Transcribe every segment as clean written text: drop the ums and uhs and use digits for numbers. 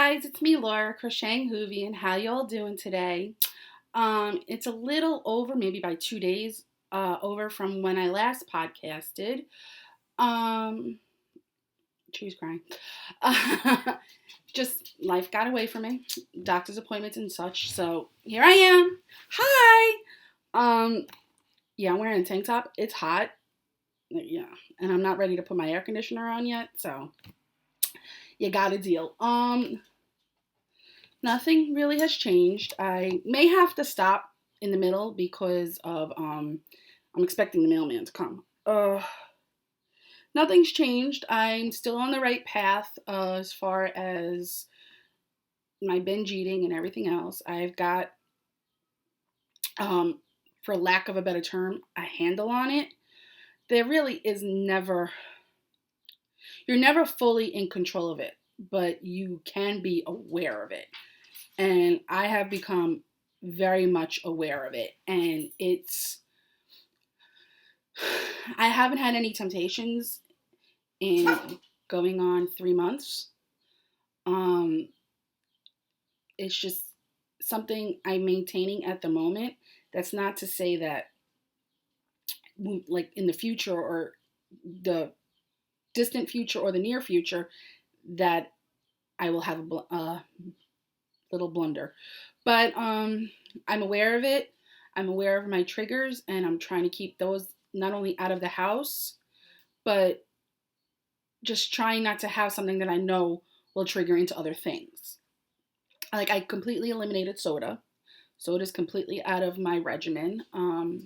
guys, it's me, Laura, Crocheting Whovian. How y'all doing today? It's a little over, maybe by 2 days, over from when I last podcasted. Um, she's crying. Just life got away from me, doctor's appointments and such. So here I am. Hi. Yeah, I'm wearing a tank top. It's hot. Yeah, and I'm not ready to put my air conditioner on yet. So you got to deal. Nothing really has changed. I may have to stop in the middle because of I'm expecting the mailman to come. Nothing's changed. I'm still on the right path as far as my binge eating and everything else. I've got, for lack of a better term, a handle on it. There really is never, you're never fully in control of it, but you can be aware of it. And I have become very much aware of it. And I haven't had any temptations in going on 3 months. It's just something I'm maintaining at the moment. That's not to say that, like in the future or the distant future or the near future, that I will have a little blunder. But I'm aware of it. I'm aware of my triggers, and I'm trying to keep those not only out of the house, but just trying not to have something that I know will trigger into other things. Like, I completely eliminated soda. Soda's completely out of my regimen.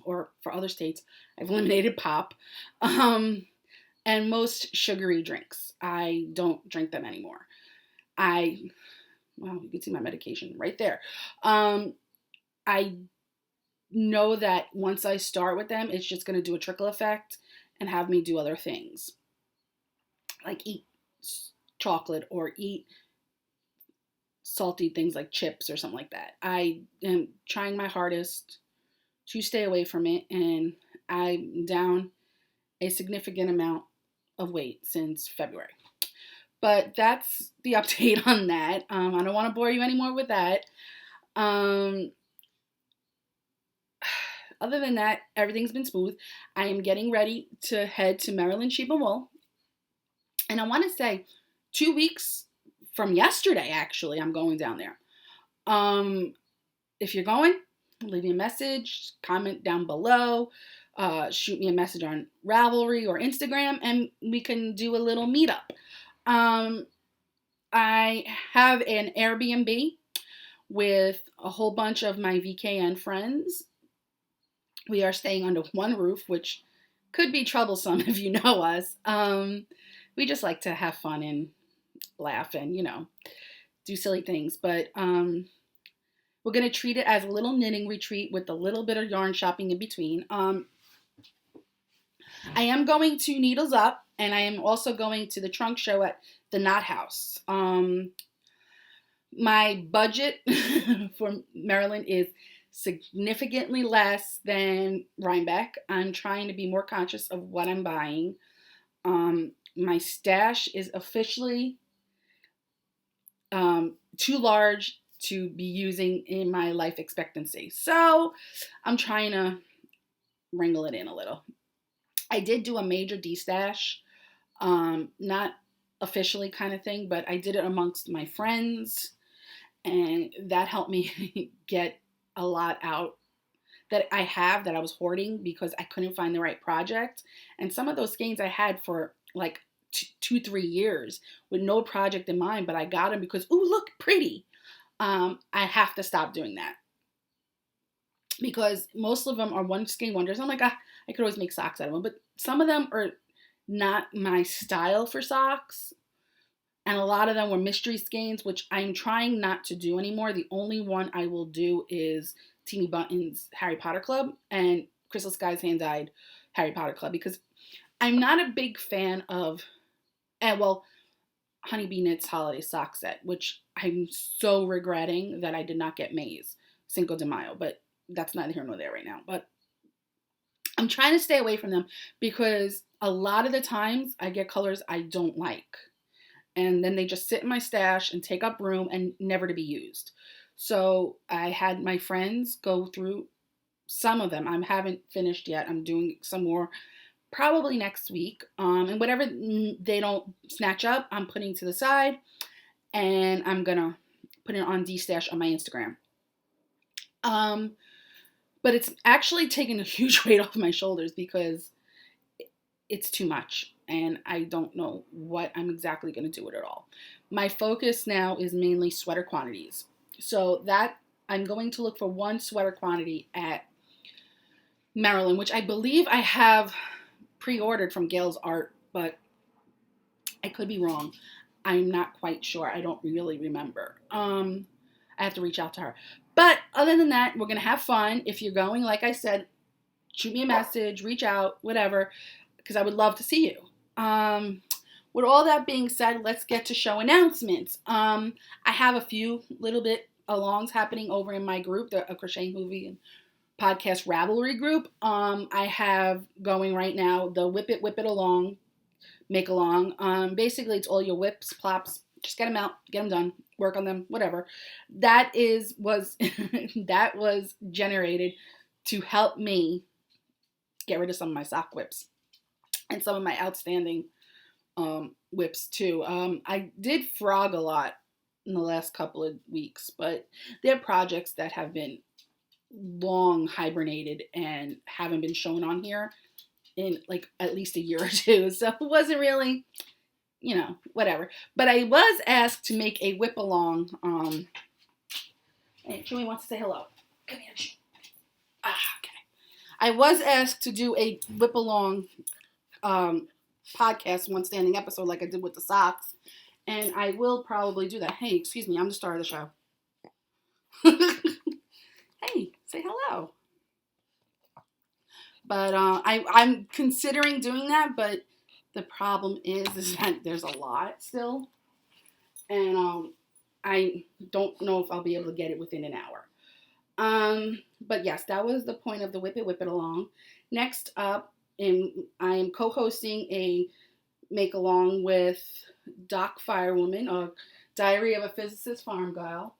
Or for other states, I've eliminated pop. And most sugary drinks. I don't drink them anymore. Well, you can see my medication right there. I know that once I start with them, it's just going to do a trickle effect and have me do other things. Like eat chocolate or eat salty things like chips or something like that. I am trying my hardest to stay away from it, and I'm down a significant amount of weight since February. But that's the update on that. I don't want to bore you anymore with that. Other than that, everything's been smooth. I am getting ready to head to Maryland Sheep and Wool. And I want to say 2 weeks from yesterday, actually, I'm going down there. If you're going, leave me a message, comment down below, shoot me a message on Ravelry or Instagram, and we can do a little meetup. I have an Airbnb with a whole bunch of my VKN friends. We are staying under one roof, which could be troublesome if you know us. We just like to have fun and laugh and, do silly things. But we're going to treat it as a little knitting retreat with a little bit of yarn shopping in between. I am going to Needles Up, and I am also going to the trunk show at the Knot House. My budget for Maryland is significantly less than Rhinebeck. I'm trying to be more conscious of what I'm buying. My stash is officially too large to be using in my life expectancy. So I'm trying to wrangle it in a little. I did do a major destash, not officially kind of thing, but I did it amongst my friends, and that helped me get a lot out that I have that I was hoarding because I couldn't find the right project. And some of those skeins I had for like 2-3 years with no project in mind, but I got them because, ooh, look, pretty. I have to stop doing that because most of them are one skein wonders. I'm like, I could always make socks out of them, but some of them are not my style for socks. And a lot of them were mystery skeins, which I'm trying not to do anymore. The only one I will do is Teeny Button's Harry Potter Club and Crystal Sky's hand-dyed Harry Potter Club, because I'm not a big fan of, Honeybee Knits Holiday Sock Set, which I'm so regretting that I did not get May's Cinco de Mayo, but that's neither here nor there right now. But I'm trying to stay away from them because a lot of the times I get colors I don't like. and then they just sit in my stash and take up room and never to be used. So I had my friends go through some of them. I haven't finished yet. I'm doing some more probably next week. And whatever they don't snatch up, I'm putting to the side, and I'm gonna put it on DStash on my Instagram. But it's actually taken a huge weight off my shoulders because it's too much, and I don't know what I'm exactly going to do with it all. My focus now is mainly sweater quantities. So that I'm going to look for one sweater quantity at Maryland, which I believe I have pre-ordered from Gail's Art, but I could be wrong. I'm not quite sure. I don't really remember. I have to reach out to her. But other than that, we're going to have fun. If you're going, like I said, shoot me a message, reach out, whatever, because I would love to see you. With all that being said, let's get to show announcements. I have a few little bit alongs happening over in my group, the Crocheting Whovian podcast Ravelry Group. I have going right now the Whip It Along, make along. Basically, it's all your whips, plops. Just get them out, get them done, work on them, whatever. That was that was generated to help me get rid of some of my sock whips and some of my outstanding whips too. I did frog a lot in the last couple of weeks, but they're projects that have been long hibernated and haven't been shown on here in like at least a year or two. So it wasn't really, whatever. But I was asked to make a whip along. Hey, Chewy wants to say hello. Come here. Okay. I was asked to do a whip along podcast, one standing episode like I did with the socks. And I will probably do that. Hey, excuse me, I'm the star of the show. Hey, say hello. But I'm considering doing that, but the problem is that there's a lot still. And I don't know if I'll be able to get it within an hour. But yes, that was the point of the Whip It Along. Next up, I am co-hosting a make-along with Doc Firewoman, a Diary of a Physicist Farm Gal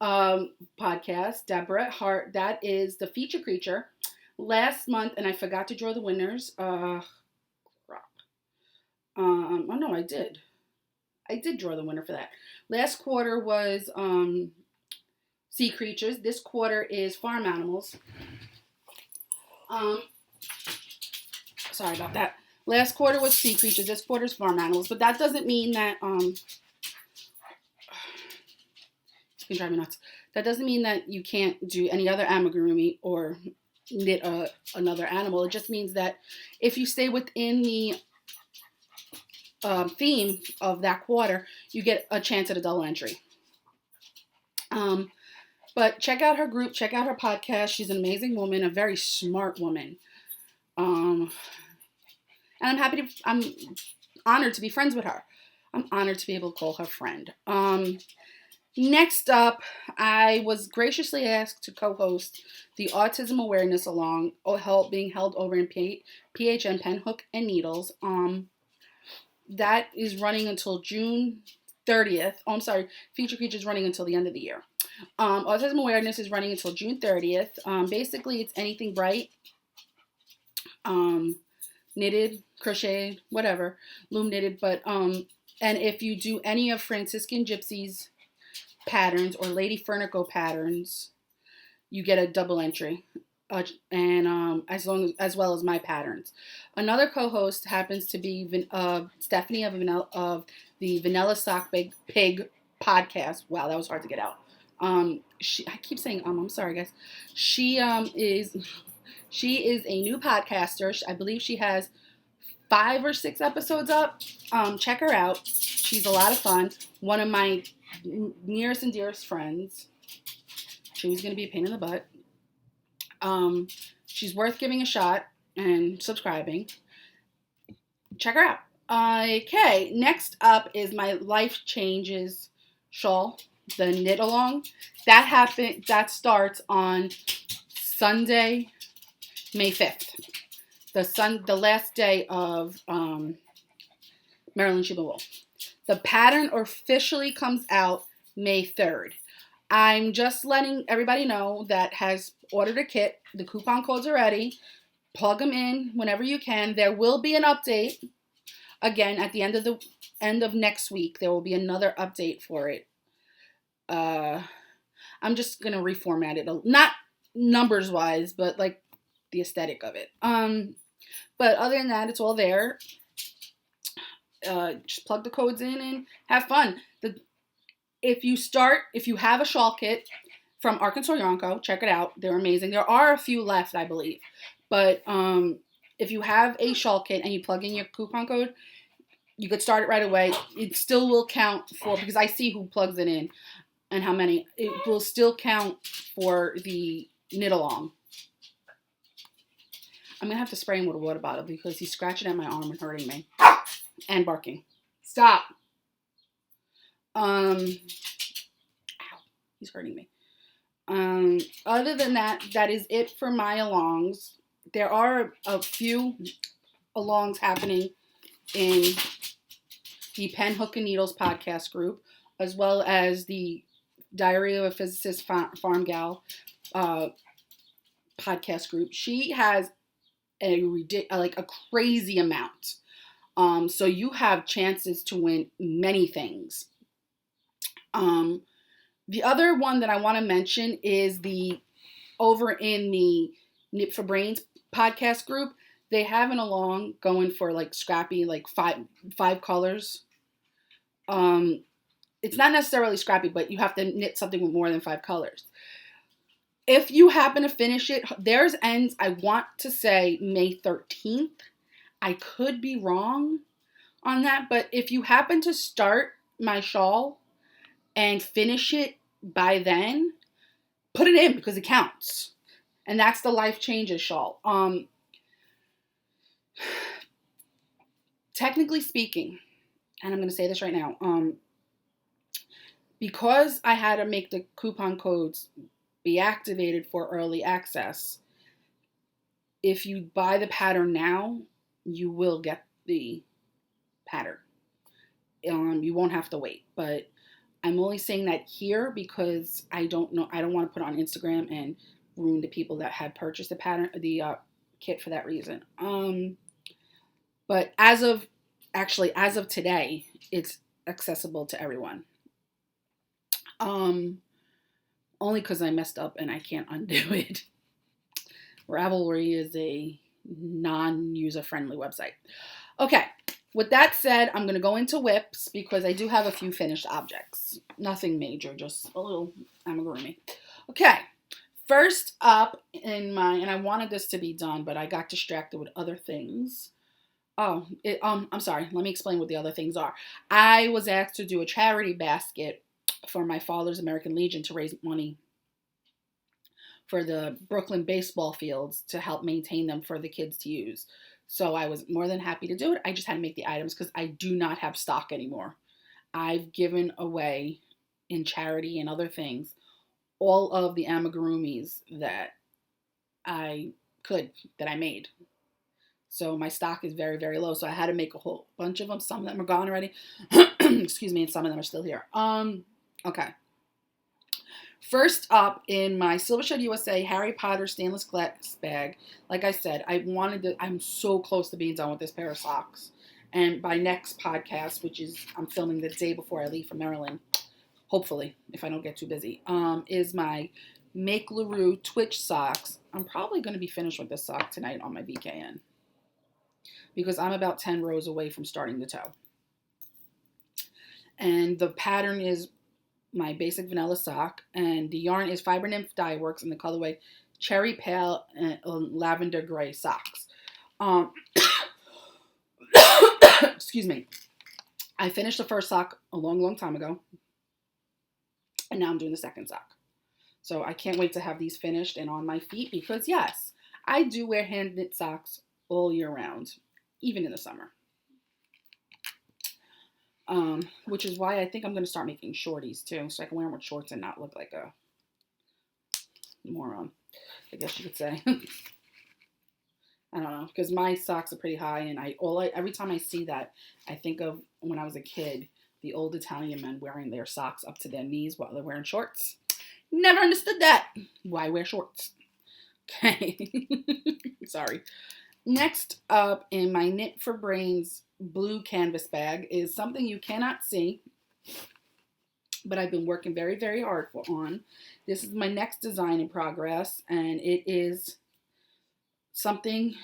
podcast. Deborah Hart, that is the feature creature. Last month, and I forgot to draw the winners. Crap. Oh no, I did. I did draw the winner for that. Last quarter was sea creatures. This quarter is farm animals. Sorry about that. Last quarter was sea creatures. This quarter is farm animals. But that doesn't mean that you can drive me nuts. That doesn't mean that you can't do any other amigurumi or knit another animal. It just means that if you stay within the theme of that quarter, you get a chance at a double entry. But check out her group, check out her podcast. She's an amazing woman, a very smart woman. And I'm honored to be friends with her. I'm honored to be able to call her friend. Next up, I was graciously asked to co-host the Autism Awareness Along, being held over in PHN Pen, Hook, and Needles. That is running until June 30th. Oh, I'm sorry. Feature Creatures running until the end of the year. Autism Awareness is running until June 30th. Basically, it's anything bright. Knitted, crocheted, whatever. Loom knitted. But, and if you do any of Franciscan Gypsy's patterns or Lady Furnico patterns, you get a double entry. And as well as my patterns. Another co-host happens to be Stephanie of the Vanilla Sock Pig podcast. Wow, that was hard to get out. I keep saying I'm sorry, guys. She is a new podcaster. I believe she has 5 or 6 episodes up. Check her out. She's a lot of fun. One of my nearest and dearest friends. She was going to be a pain in the butt. She's worth giving a shot and subscribing. Check her out. Okay, next up is my Life Changes shawl, the knit along. That starts on Sunday, May 5th. The last day of Maryland Shiba Wool. The pattern officially comes out May 3rd. I'm just letting everybody know that has ordered a kit. The coupon codes are ready. Plug them in whenever you can. There will be an update. Again, at the end of next week, there will be another update for it. I'm just gonna reformat it, not numbers wise, but like the aesthetic of it. But other than that, it's all there. Just plug the codes in and have fun. If you have a shawl kit from Arkansas Yarn Co., check it out. They're amazing. There are a few left, I believe. But if you have a shawl kit and you plug in your coupon code, you could start it right away. It still will count for, because I see who plugs it in and how many. It will still count for the knit along. I'm going to have to spray him with a water bottle because he's scratching at my arm and hurting me. And barking. Stop. Ow. He's hurting me. Other than that, that is it for my alongs. There are a few alongs happening in the Pen, Hook, and Needles podcast group, as well as the Diary of a Physicist Farm Gal podcast group. She has a crazy amount. So you have chances to win many things. The other one that I want to mention is over in the Knit for Brains podcast group. They have an along going for like scrappy, like five colors. It's not necessarily scrappy, but you have to knit something with more than 5 colors. If you happen to finish it, theirs ends, I want to say May 13th. I could be wrong on that, but if you happen to start my shawl and finish it by then, put it in because it counts. And that's the Life Changes shawl. Technically speaking, and I'm going to say this right now, because I had to make the coupon codes be activated for early access, if you buy the pattern now, you will get the pattern. You won't have to wait, but I'm only saying that here because I don't want to put it on Instagram and ruin the people that had purchased the kit for that reason. But as of today, it's accessible to everyone. Only because I messed up and I can't undo it. Ravelry is a non-user-friendly website. Okay, with that said, I'm going to go into whips because I do have a few finished objects. Nothing major, just a little amigurumi. Okay, first up and I wanted this to be done, but I got distracted with other things. I'm sorry. Let me explain what the other things are. I was asked to do a charity basket for my father's American Legion to raise money for the Brooklyn baseball fields to help maintain them for the kids to use. So I was more than happy to do it. I just had to make the items because I do not have stock anymore. I've given away in charity and other things all of the amigurumis that I made. So my stock is very, very low. So I had to make a whole bunch of them. Some of them are gone already. Excuse me. And some of them are still here. Okay. First up in my Silvershed USA Harry Potter stainless glass bag. Like I said, I'm so close to being done with this pair of socks. And by next podcast, which is I'm filming the day before I leave for Maryland, hopefully, if I don't get too busy, is my Make LaRue Twitch socks. I'm probably going to be finished with this sock tonight on my VKN. Because I'm about 10 rows away from starting the toe. And the pattern is my basic vanilla sock. And the yarn is Fiber Nymph Dye Works in the colorway Cherry Pale and Lavender Gray socks. Excuse me. I finished the first sock a long, long time ago. And now I'm doing the second sock. So I can't wait to have these finished and on my feet because, yes, I do wear hand knit socks all year round, even in the summer. Which is why I think I'm going to start making shorties too, so I can wear them with shorts and not look like a moron, I guess you could say. I don't know, because my socks are pretty high, and every time I see that, I think of when I was a kid the old Italian men wearing their socks up to their knees while they're wearing shorts. Never understood that. Why wear shorts? Okay. Sorry. Next up in my Knit for Brains blue canvas bag is something you cannot see, but I've been working very, very hard on. This is my next design in progress, and it is something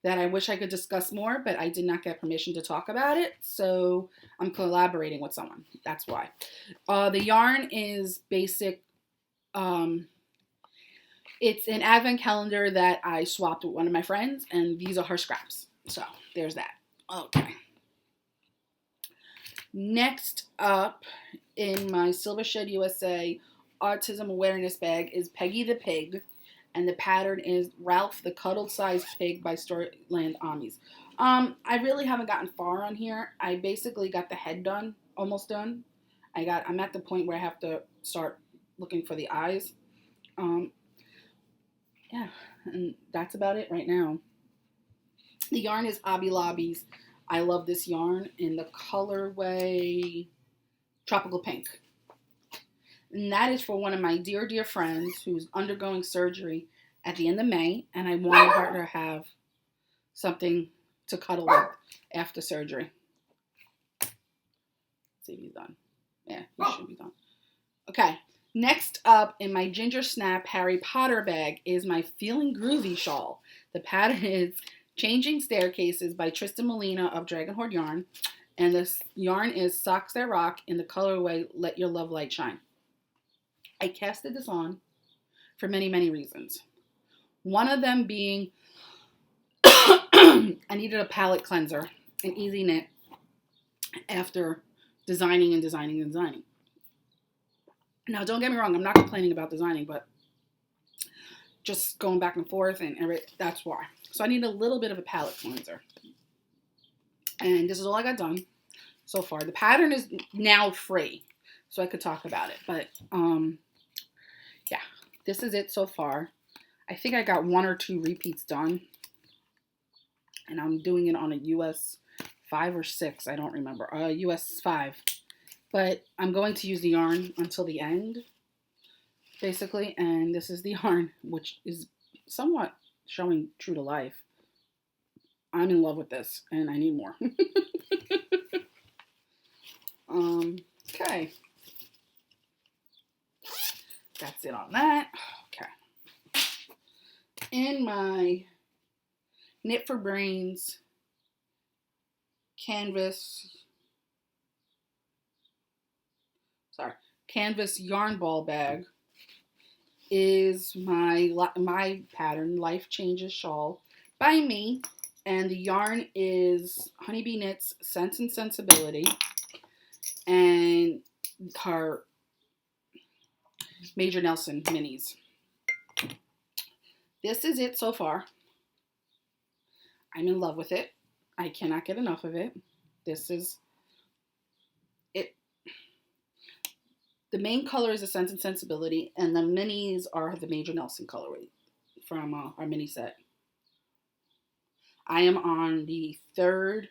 that I wish I could discuss more, but I did not get permission to talk about it, so I'm collaborating with someone. That's why. The yarn is basic. It's an advent calendar that I swapped with one of my friends, and these are her scraps. So there's that. Okay. Next up in my Silver Shed USA Autism Awareness bag is Peggy the Pig, and the pattern is Ralph the Cuddle-Sized Pig by Storyland Amies. I really haven't gotten far on here. I basically got the head done, almost done. I'm at the point where I have to start looking for the eyes. Yeah, and that's about it right now. The yarn is Hobby Lobby's. I love this yarn in the colorway Tropical Pink. And that is for one of my dear, dear friends who's undergoing surgery at the end of May, and I wanted her to have something to cuddle with after surgery. Let's see if he's done. Yeah, he should be done. Okay. Next up in my Ginger Snap Harry Potter bag is my Feeling Groovy shawl. The pattern is Changing Staircases by Tristan Molina of Dragon Horde Yarn. And this yarn is Socks That Rock in the colorway Let Your Love Light Shine. I casted this on for many, many reasons. One of them being I needed a palette cleanser, an easy knit, after designing and designing and designing. Now, don't get me wrong, I'm not complaining about designing, but just going back and forth, and that's why. So I need a little bit of a palette cleanser. And this is all I got done so far. The pattern is now free, so I could talk about it. But, yeah, this is it so far. I think I got 1 or 2 repeats done. And I'm doing it on a US 5 or 6, I don't remember. US 5. But I'm going to use the yarn until the end, basically. And this is the yarn, which is somewhat showing true to life. I'm in love with this, and I need more. Okay. That's it on that. Okay. In my Knit for Brains canvas yarn ball bag is my pattern, Life Changes Shawl by me, and the yarn is Honeybee Knits Sense and Sensibility, and her Major Nelson minis. This is it so far. I'm in love with it. I cannot get enough of it. This is it. The main color is a Sense and Sensibility, and the minis are the Major Nelson colorway from our mini set. I am on the 3rd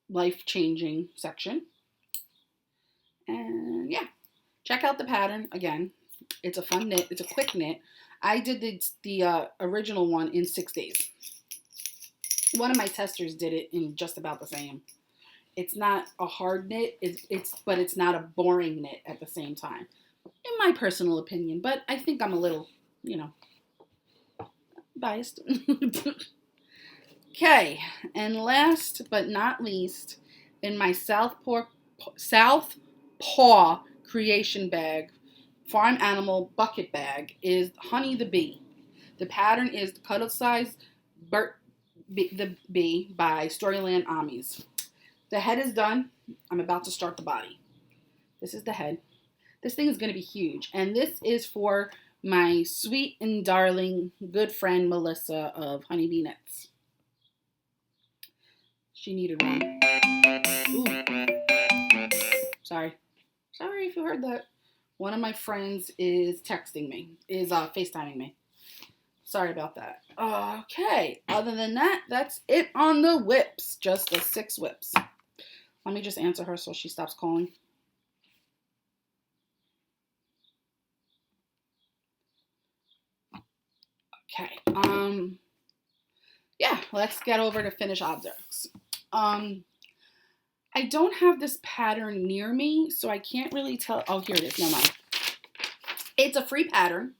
life-changing section. And yeah, check out the pattern. Again, it's a fun knit. It's a quick knit. I did the original one in 6 days. One of my testers did it in just about the same. It's not a hard knit, but it's not a boring knit at the same time, in my personal opinion. But I think I'm a little, biased. Okay, and last but not least, in my South Paw creation bag, farm animal bucket bag, is Honey the Bee. The pattern is Cuddle Size the Bee by Storyland Amies. The head is done. I'm about to start the body. This is the head. This thing is going to be huge. And this is for my sweet and darling good friend Melissa of Honeybee Knits. She needed one. Ooh. Sorry if you heard that. One of my friends is texting me, FaceTiming me. Sorry about that. Okay. Other than that, that's it on the whips. Just the 6 whips. Let me just answer her so she stops calling. Okay. Yeah, let's get over to finished objects. I don't have this pattern near me, so I can't really tell. Oh, here it is. Never mind. It's a free pattern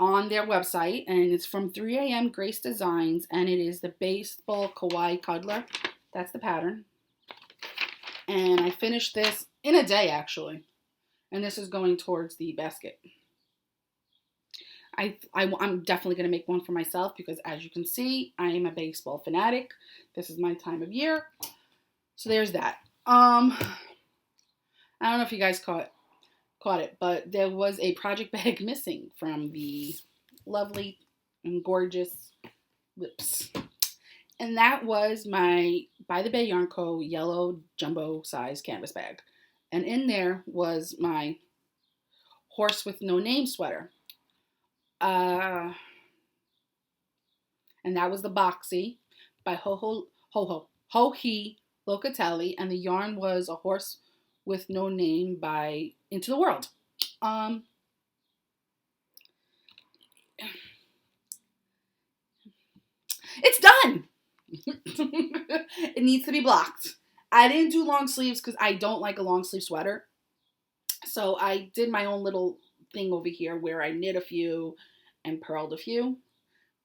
on their website, and it's from 3 a.m. Grace Designs, and it is the Baseball Kawaii Cuddler. That's the pattern. And I finished this in a day, actually. And this is going towards the basket. I'm definitely going to make one for myself because, as you can see, I am a baseball fanatic. This is my time of year. So there's that. I don't know if you guys caught it, but there was a project bag missing from the lovely and gorgeous lips. And that was my By the Bay Yarn Co. yellow jumbo size canvas bag. And in there was my Horse with No Name sweater. And that was the Boxy by Ho-He Locatelli. And the yarn was A Horse with No Name by Into the World. It's done. It needs to be blocked. I didn't do long sleeves because I don't like a long sleeve sweater. So I did my own little thing over here where I knit a few and purled a few.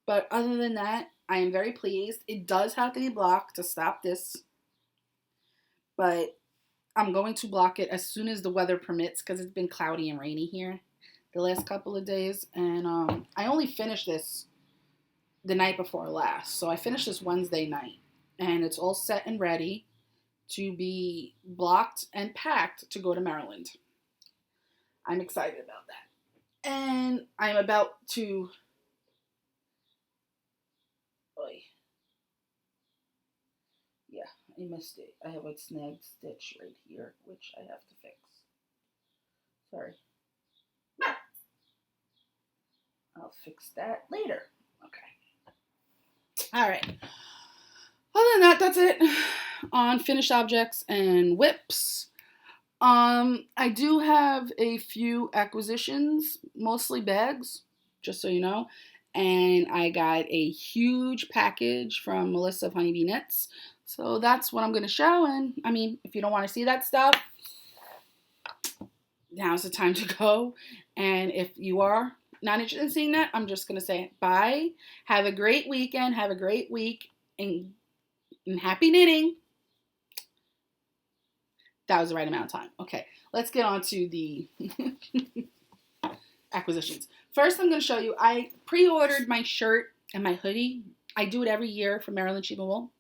But other than that, I am very pleased. It does have to be blocked to stop this. But I'm going to block it as soon as the weather permits because it's been cloudy and rainy here the last couple of days. And I only finished this the night before last. So I finished this Wednesday night. And it's all set and ready to be blocked and packed to go to Maryland. I'm excited about that. And I'm about to... Yeah, I missed it. I have a snagged stitch right here, which I have to fix. Sorry. I'll fix that later. Okay. All right. Other than that, that's it on finished objects and whips. I do have a few acquisitions, mostly bags, just so you know. And I got a huge package from Melissa of Honeybee Knits. So that's what I'm going to show. And I mean, if you don't want to see that stuff, now's the time to go. And if you are not interested in seeing that, I'm just going to say bye. Have a great weekend. Have a great week. And happy knitting. That was the right amount of time. Okay, let's get on to the acquisitions. First, I'm going to show you, I pre-ordered my shirt and my hoodie. I do it every year for Maryland Sheep and Wool.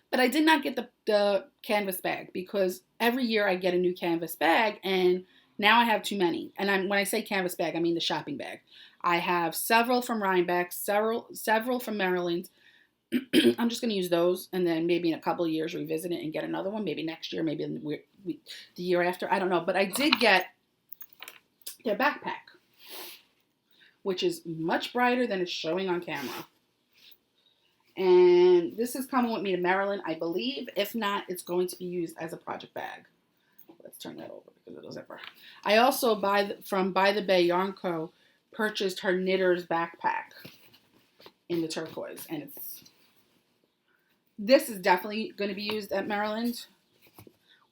But I did not get the canvas bag because every year I get a new canvas bag and now I have too many. And when I say canvas bag, I mean the shopping bag. I have several from Rhinebeck, several from Maryland. I'm just going to use those and then maybe in a couple of years revisit it and get another one. Maybe next year, maybe the year after. I don't know. But I did get their backpack, which is much brighter than it's showing on camera. And this is coming with me to Maryland, I believe. If not, it's going to be used as a project bag. Let's turn that over because it'll zipper. I also, from By the Bay Yarn Co., purchased her knitter's backpack in the turquoise. And this is definitely going to be used at Maryland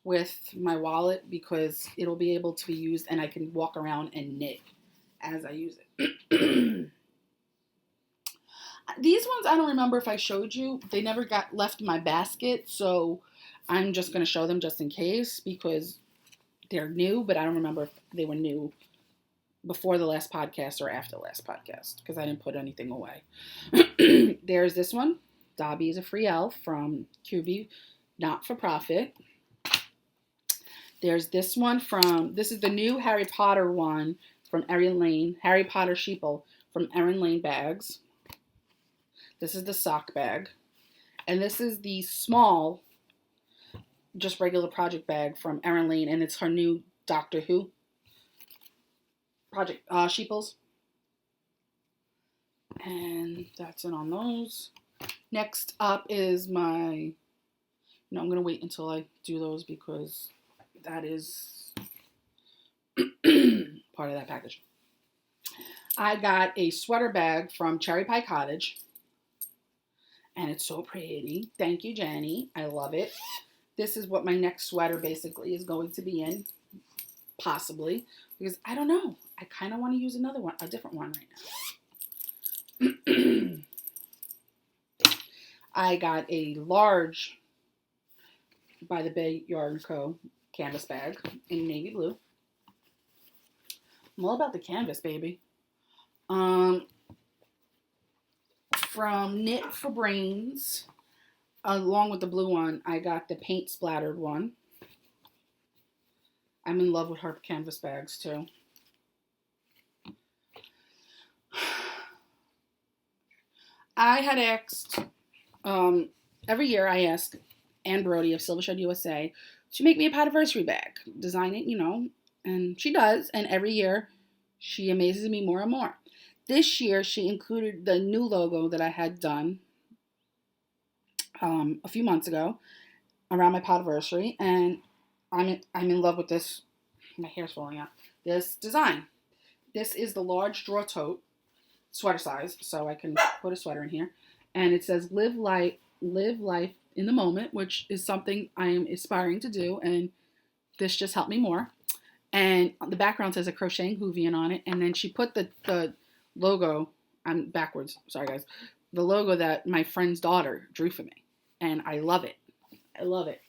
with my wallet because it'll be able to be used and I can walk around and knit as I use it. These ones, I don't remember if I showed you. They never got left in my basket, so I'm just going to show them just in case because they're new, but I don't remember if they were new before the last podcast or after the last podcast because I didn't put anything away. There's this one. Dobby is a free elf from QB Not For Profit. There's this one this is the new Harry Potter one from Erin Lane, Harry Potter Sheeple from Erin Lane Bags. This is the sock bag. And this is the small, just regular project bag from Erin Lane, and it's her new Doctor Who project sheeples. And that's it on those. Next up is my No, I'm going to wait until I do those because that is part of that package. I got a sweater bag from Cherry Pie Cottage. And it's so pretty. Thank you, Jenny. I love it. This is what my next sweater basically is going to be in. Possibly. Because I don't know. I kind of want to use another one. A different one right now. I got a large by the Bay Yarn Co. canvas bag in navy blue. I'm all about the canvas, baby. From Knit for Brains, along with the blue one, I got the paint splattered one. I'm in love with her canvas bags too. I had asked, every year I ask Anne Brody of Silvershed USA to make me a Podiversary bag. Design it, you know, and she does. And every year she amazes me more and more. This year she included the new logo that I had done a few months ago around my Podiversary. And I'm in love with this. My hair's falling out. This design. This is the large drawer tote, sweater size, so I can put a sweater in here. And it says live life in the moment, which is something I am aspiring to do, and this just helped me more. And the background says a Crocheting Whovian on it, and then she put the logo, I'm backwards, sorry guys, the logo that my friend's daughter drew for me. And I love it. I love it.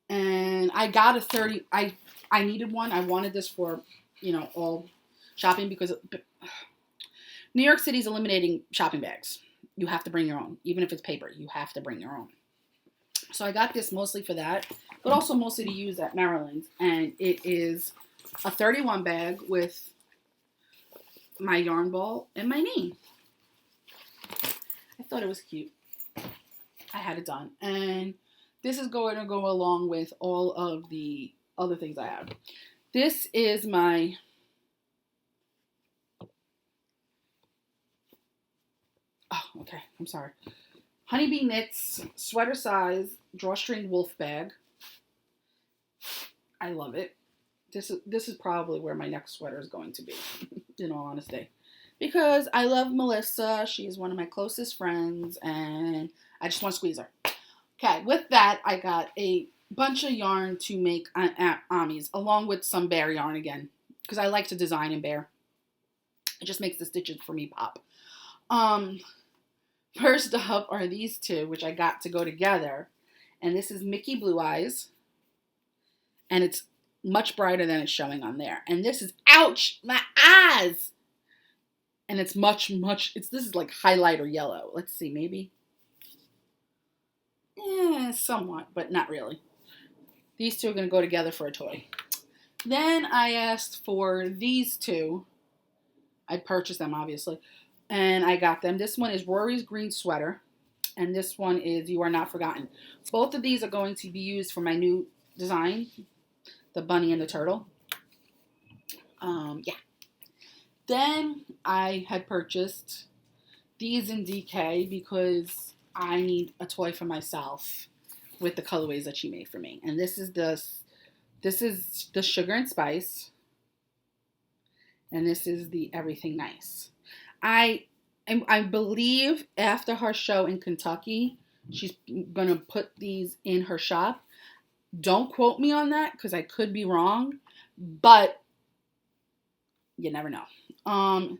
And I got a 30, I needed one. I wanted this for, you know, all shopping because New York City's eliminating shopping bags. You have to bring your own. Even if it's paper, you have to bring your own. So I got this mostly for that, but also mostly to use at Maryland's. And it is a 31 bag with my yarn ball and my name. I thought it was cute. I had it done. And this is going to go along with all of the other things I have. This is my okay, I'm sorry. Honeybee Knits sweater size drawstring wolf bag. I love it. This is probably where my next sweater is going to be, in all honesty. Because I love Melissa. She's one of my closest friends, and I just want to squeeze her. Okay, with that, I got a bunch of yarn to make Amis, along with some bear yarn again, because I like to design in bear. It just makes the stitches for me pop. First up are these two, which I got to go together, and this is Mickey Blue Eyes, and it's much brighter than it's showing on there. And this is, ouch, my eyes! And it's this is like highlighter yellow. Let's see, maybe. Somewhat, but not really. These two are going to go together for a toy. Then I asked for these two. I purchased them, obviously. And I got them. This one is Rory's Green Sweater. And this one is You Are Not Forgotten. Both of these are going to be used for my new design. The bunny and the turtle. Yeah. Then I had purchased these in DK because I need a toy for myself with the colorways that she made for me. And this is the Sugar and Spice. And this is the Everything Nice. I believe after her show in Kentucky, she's going to put these in her shop. Don't quote me on that because I could be wrong, but you never know. And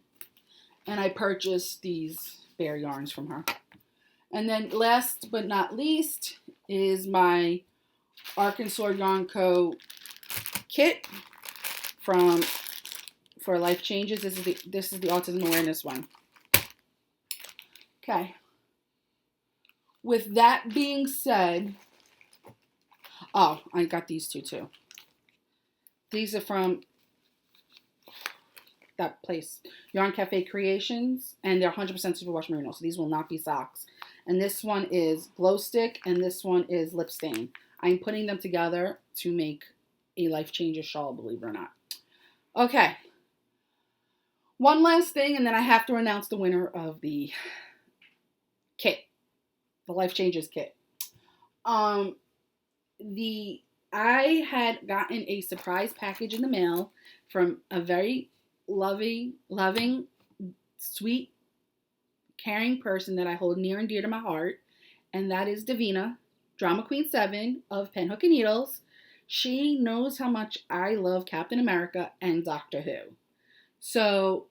I purchased these bear yarns from her. And then last but not least is my Arkansas Yarn Co. kit for Life Changes. This is the autism awareness one. Okay. With that being said, oh, I got these two too. These are from that place, Yarn Cafe Creations, and they're 100% superwash merino, so these will not be socks. And this one is Glow Stick, and this one is Lip Stain. I'm putting them together to make a Life Changes shawl, believe it or not. Okay. One last thing, and then I have to announce the winner of the kit, the Life Changes kit. Um, I had gotten a surprise package in the mail from a very loving, sweet, caring person that I hold near and dear to my heart, and that is Davina, Drama Queen 7 of Pen Hook and Needles. She knows how much I love Captain America and Doctor Who. So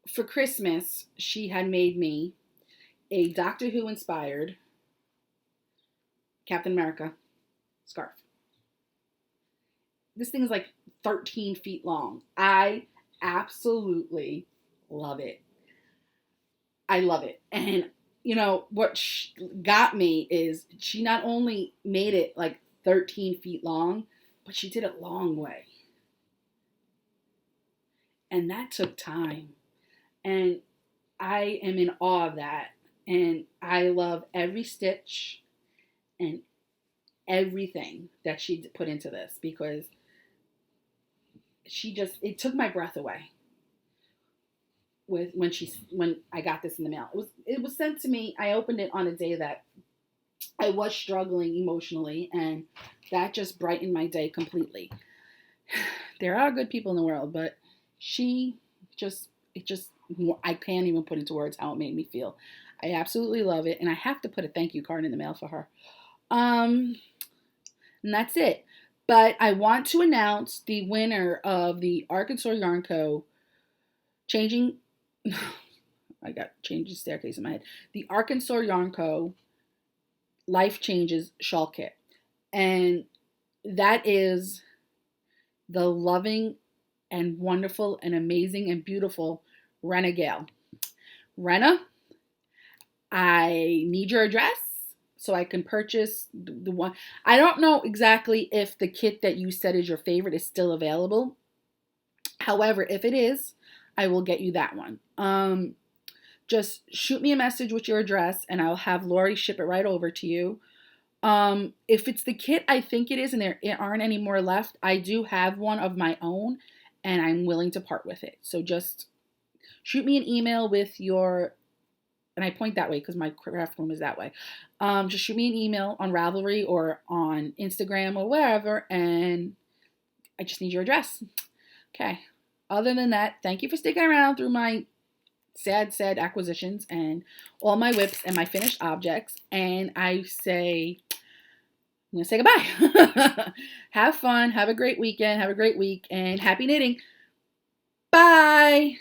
for Christmas, she had made me a Doctor Who inspired Captain America scarf. This thing is like 13 feet long. I absolutely love it. I love it. And you know what got me is she not only made it like 13 feet long, but she did it long way. And that took time. And I am in awe of that. And I love every stitch and everything that she put into this, because it took my breath away with when I got this in the mail. It was sent to me. I opened it on a day that I was struggling emotionally, and that just brightened my day completely. There are good people in the world, but I can't even put into words how it made me feel. I absolutely love it, and I have to put a thank you card in the mail for her. And that's it. But I want to announce the winner of the Arkansas Yarn Co. I got changing staircase in my head. The Arkansas Yarn Co. Life Changes Shawl Kit. And that is the loving and wonderful and amazing and beautiful Rena Gale. Rena, I need your address so I can purchase the one. I don't know exactly if the kit that you said is your favorite is still available. However, if it is, I will get you that one. Just shoot me a message with your address and I'll have Rory ship it right over to you. If it's the kit I think it is and there aren't any more left, I do have one of my own and I'm willing to part with it. So just shoot me an email with your, and I point that way because my craft room is that way. Just shoot me an email on Ravelry or on Instagram or wherever, and I just need your address. Okay. Other than that, thank you for sticking around through my sad acquisitions and all my whips and my finished objects. And I'm going to say goodbye. Have fun. Have a great weekend. Have a great week. And happy knitting. Bye.